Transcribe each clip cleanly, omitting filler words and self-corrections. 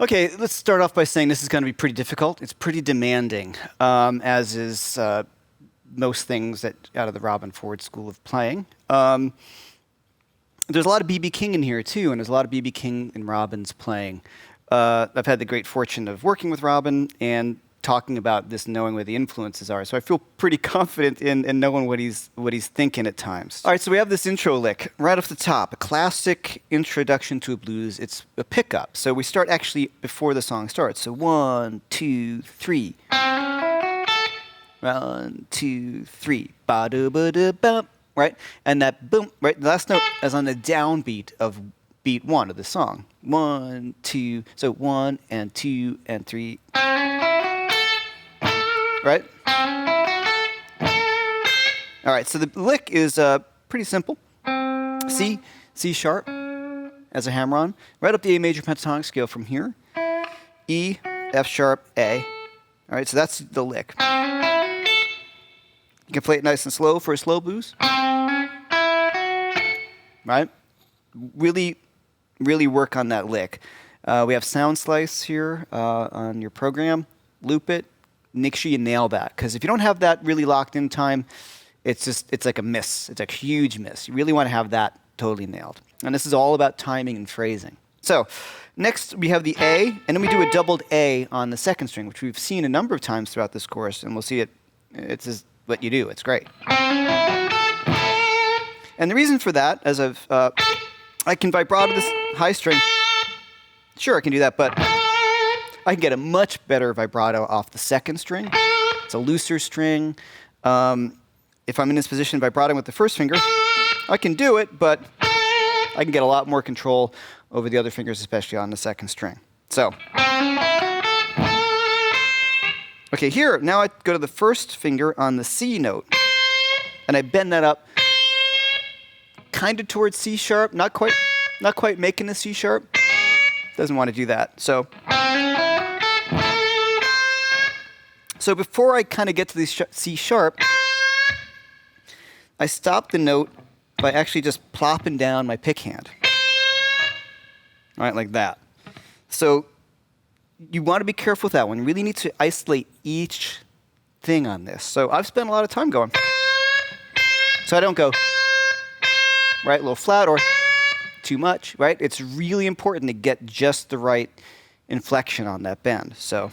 Okay, let's start off by saying this is going to be pretty difficult. It's pretty demanding, as is most things that out of the Robin Ford School of Playing. There's a lot of B.B. King in here too, and there's a lot of B.B. King in Robin's playing. I've had the great fortune of working with Robin and talking about this, knowing where the influences are. So I feel pretty confident in knowing what he's thinking at times. All right, so we have this intro lick right off the top, a classic introduction to a blues. It's a pickup. So we start actually before the song starts. So 1, 2, 3. 1, 2, 3. Ba-da-ba-da-bum. Right? And that boom, right? The last note is on the downbeat of beat 1 of the song. 1, 2. So 1 and 2 and 3. Right? All right, so the lick is pretty simple. C sharp as a hammer-on, right up the A major pentatonic scale from here. E, F sharp, A. All right, so that's the lick. You can play it nice and slow for a slow blues. Right? Really, really work on that lick. We have sound slice here on your program. Loop it. Make sure you nail that, because if you don't have that really locked in time, it's like a miss. It's a huge miss. You really want to have that totally nailed. And this is all about timing and phrasing. So next we have the A, and then we do a doubled A on the second string, which we've seen a number of times throughout this course, and we'll see it. It's just what you do. It's great. And the reason for that, as I can vibrato this high string. Sure, I can do that, but I can get a much better vibrato off the second string. It's a looser string. If I'm in this position vibrating with the first finger, I can do it, but I can get a lot more control over the other fingers, especially on the second string. So, okay, here, now I go to the first finger on the C note, and I bend that up kind of towards C sharp, not quite making a C sharp. Doesn't want to do that. So before I kind of get to the C sharp, I stop the note by actually just plopping down my pick hand. All right, like that. So you want to be careful with that one. You really need to isolate each thing on this. So I've spent a lot of time going. So I don't go right, a little flat or too much, right? It's really important to get just the right inflection on that bend. So,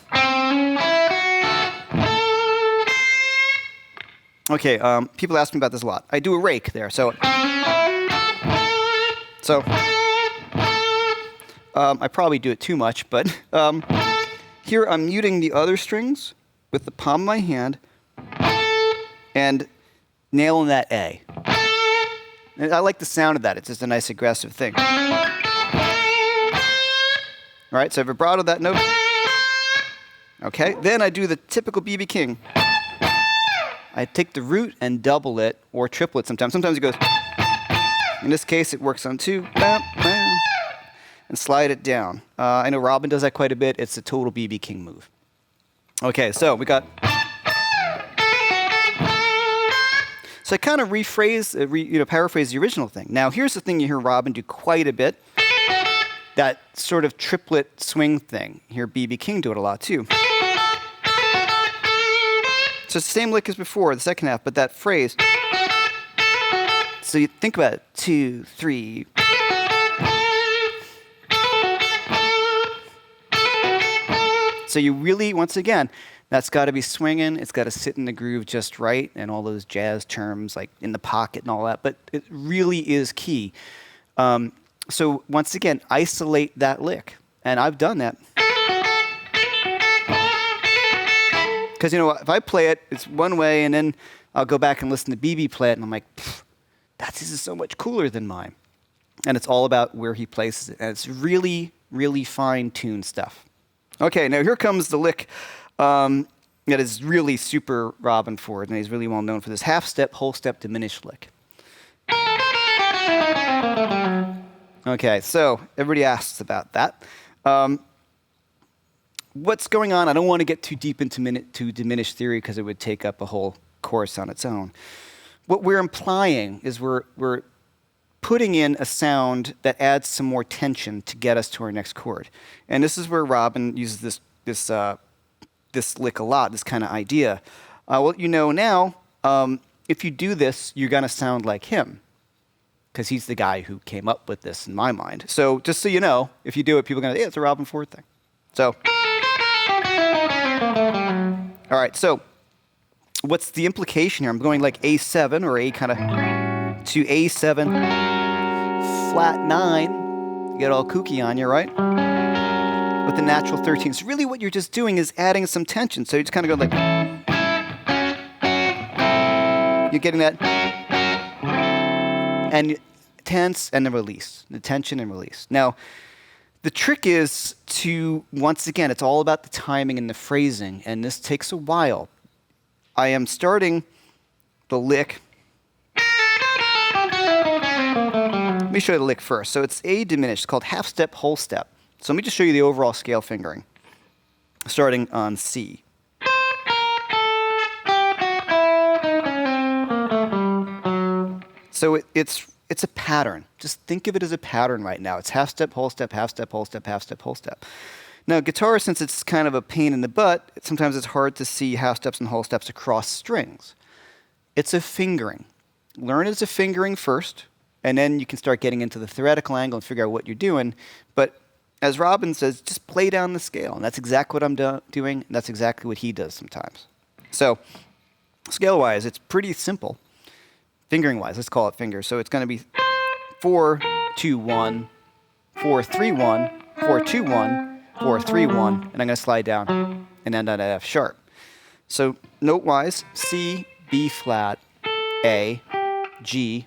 okay, people ask me about this a lot. I do a rake there, so I probably do it too much, but here I'm muting the other strings with the palm of my hand and nailing that A. And I like the sound of that. It's just a nice aggressive thing. All right, so I vibrato that note. Okay, then I do the typical B.B. King. I take the root and double it, or triplet sometimes. Sometimes it goes, in this case, it works on 2, bam, bam, and slide it down. I know Robin does that quite a bit. It's a total B.B. King move. Okay, so we got... So I kind of paraphrase the original thing. Now, here's the thing you hear Robin do quite a bit. That sort of triplet swing thing. You hear B.B. King do it a lot, too. So it's the same lick as before, the second half, but that phrase. So you think about it. 2, 3. So you really, once again, that's got to be swinging. It's got to sit in the groove just right, and all those jazz terms like in the pocket and all that. But it really is key. So once again, isolate that lick, and I've done that. Because if I play it, it's one way, and then I'll go back and listen to BB play it, and I'm like, this is so much cooler than mine. And it's all about where he places it, and it's really, really fine-tuned stuff. Okay, now here comes the lick. That is really super Robin Ford, and he's really well known for this half-step, whole-step, diminished lick. Okay, so everybody asks about that. What's going on? I don't want to get too deep into diminished theory because it would take up a whole course on its own. What we're implying is we're putting in a sound that adds some more tension to get us to our next chord. And this is where Robin uses this lick a lot, this kind of idea. Well, you know now, if you do this, you're going to sound like him, because he's the guy who came up with this in my mind. So just so you know, if you do it, people are going to, yeah, it's a Robin Ford thing. So, all right, so what's the implication here? I'm going like A7 or A kind of to A7, flat 9, get all kooky on you, right? With the natural 13. So really what you're just doing is adding some tension. So you just kind of go like, you're getting that, and tense and then release, the tension and release. Now, the trick is to, once again, it's all about the timing and the phrasing, and this takes a while. I am starting the lick. Let me show you the lick first. So it's A diminished. It's called half step, whole step. So let me just show you the overall scale fingering, starting on C. So it's a pattern. Just think of it as a pattern right now. It's half step, whole step, half step, whole step, half step, whole step. Now, guitar, since it's kind of a pain in the butt, sometimes it's hard to see half steps and whole steps across strings. It's a fingering. Learn it as a fingering first, and then you can start getting into the theoretical angle and figure out what you're doing. But as Robin says, just play down the scale. And that's exactly what I'm doing, and that's exactly what he does sometimes. So scale-wise, it's pretty simple. Fingering-wise, let's call it fingers. So it's going to be 4, 2, 1, 4, 3, 1, 4, 2, 1, 4, 3, 1, and I'm going to slide down and end on F sharp. So note-wise, C, B flat, A, G,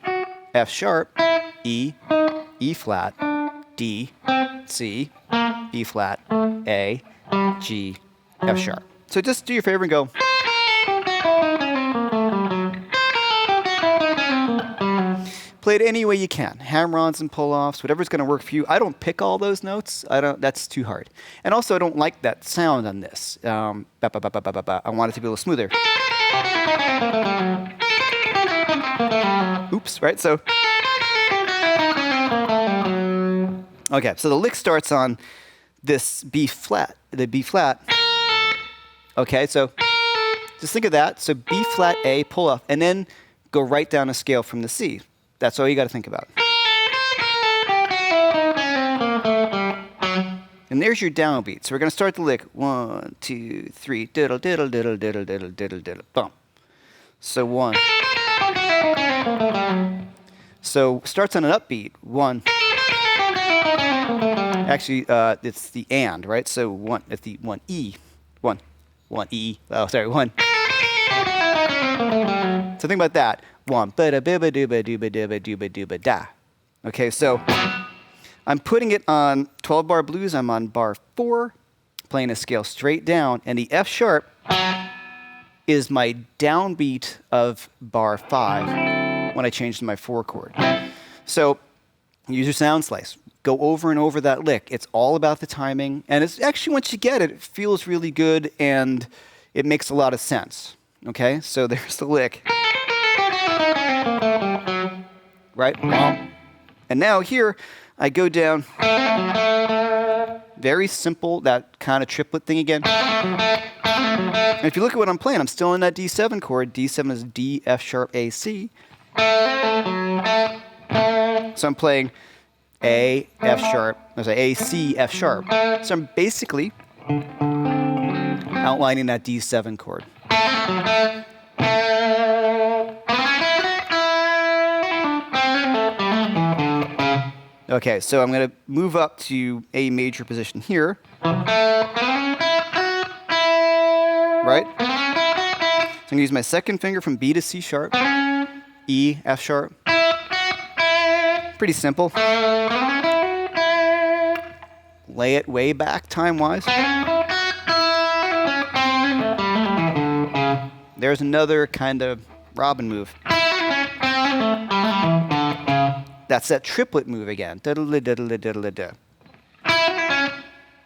F sharp, E, E flat, D, C, B flat, A, G, F sharp. So just do your favor and go. Play it any way you can. Hammer-ons and pull-offs, whatever's going to work for you. I don't pick all those notes. That's too hard. And also, I don't like that sound on this. I want it to be a little smoother. Oops, right? So, okay, so the lick starts on this B flat, the B flat. Okay, so just think of that. So B flat, A, pull off, and then go right down a scale from the C. That's all you got to think about. And there's your downbeat. So we're going to start the lick. 1, 2, 3. Diddle, diddle, diddle, diddle, diddle, diddle, diddle. Boom. So 1. So starts on an upbeat. 1. Actually, it's the and, right? So 1. It's the 1 E. 1. 1 E. Oh, sorry. 1. So think about that. 1. Ba-da-ba-ba-dooba-dooba-dooba-dooba-da. Okay, so I'm putting it on 12-bar blues. I'm on bar 4, playing a scale straight down, and the F sharp is my downbeat of bar 5 when I change to my 4 chord. So use your sound slice. Go over and over that lick. It's all about the timing, and it's actually, once you get it, it feels really good, and it makes a lot of sense. Okay, so there's the lick. Right? And now here, I go down. Very simple, that kind of triplet thing again. And if you look at what I'm playing, I'm still in that D7 chord. D7 is D, F sharp, A, C. So I'm playing A, F sharp, A, C, F sharp. So I'm basically outlining that D7 chord. Okay, so I'm going to move up to A major position here. Right? So I'm going to use my second finger from B to C sharp, E, F sharp. Pretty simple. Lay it way back time-wise. There's another kind of Robin move. That's that triplet move again.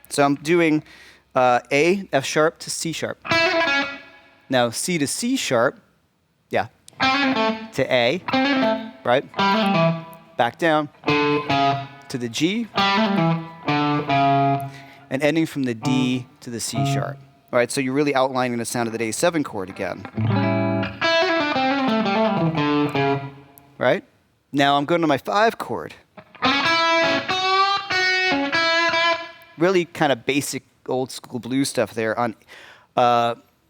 So I'm doing A, F sharp to C sharp. Now C to C sharp, yeah, to A, right? back down to the G, and ending from the D to the C sharp. All right, so you're really outlining the sound of the A7 chord again. Right? Now I'm going to my 5 chord. Really kind of basic old school blues stuff there on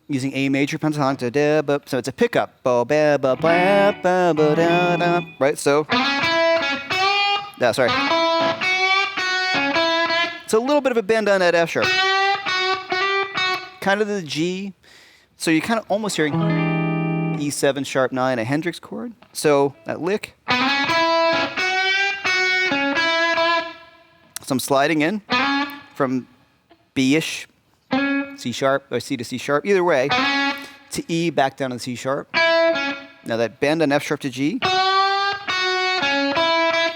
using A major pentatonic. So it's a pickup. Right? So, yeah, sorry. It's a little bit of a bend on that F sharp. Kind of the G. So you're kind of almost hearing E7 sharp 9, a Hendrix chord. So that lick. So I'm sliding in from B-ish, C sharp, or C to C sharp, either way, to E back down to C sharp. Now that bend on F sharp to G,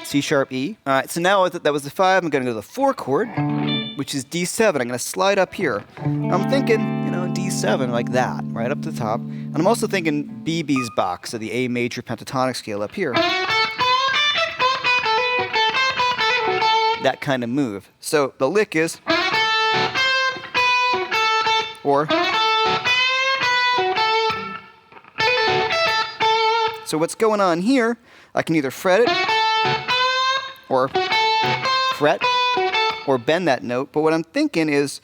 C sharp E. All right, so now that was the 5, I'm going to go to the 4 chord, which is D7. I'm going to slide up here. I'm thinking, D7 like that, right up to the top. And I'm also thinking BB's box, so the A major pentatonic scale up here. That kind of move. So the lick is, or. So what's going on here, I can either fret it, or fret, or bend that note. But what I'm thinking is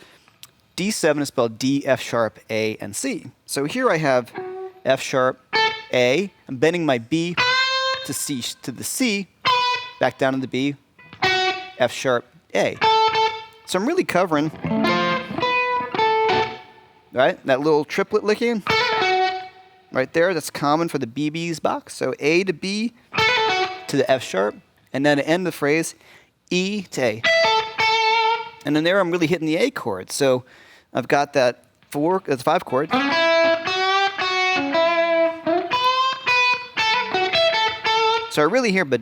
D7 is spelled D, F sharp, A, and C. So here I have F sharp, A. I'm bending my B to C to the C, back down to the B, F sharp, A. So I'm really covering, right, that little triplet licking right there. That's common for the BB's box. So A to B to the F sharp, and then to end the phrase, E to A. And then there I'm really hitting the A chord. So I've got that 5 chord. So I really hear out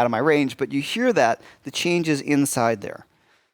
of my range, but you hear that, the changes inside there.